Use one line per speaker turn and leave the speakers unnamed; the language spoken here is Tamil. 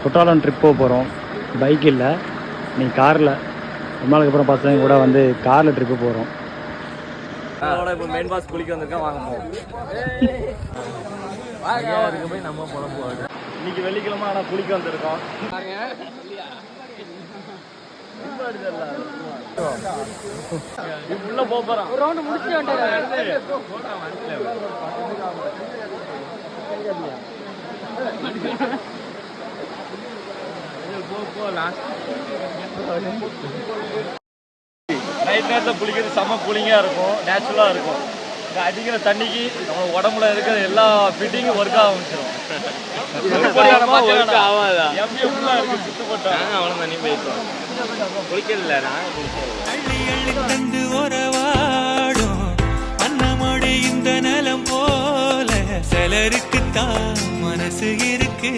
குற்றாலம் ட்ரிப் போக போகிறோம். பைக் இல்லை, நீ காரில். ரொம்ப நாளுக்கு அப்புறம் பசங்க கூட வந்து காரில் ட்ரிப்பு போகிறோம்.
இப்போ மெயின் பாஸ் குளிக்க வந்திருக்கேன், வாங்க போவோம். போய் நம்ம போகிறோம். இன்னைக்கு வெள்ளிக்கிழமை, ஆனால் குளிக்க வந்திருக்கோம். உள்ள போறோம். ஒரு ரவுண்ட் முடிச்சு நைட் நேரத்தில் குளிக்கிறது செம்ம கூலிங்காக இருக்கும், நேச்சுரலாக இருக்கும். இங்கே அடிக்கிற தண்ணிக்கு நம்ம உடம்புல இருக்கிற எல்லா ஃபிட்டிங்கும் ஒர்க் ஆரம்பிச்சிடும். ஆகாதா எம்ஏ ஃபுல்லாக இருக்குது, சுத்து போட்டாங்க அவ்வளோ தண்ணி போயிட்டோம். குளிக்கல அன்னமோடு இந்த நலம் போல சிலருக்கு தான் மனசு இருக்கு.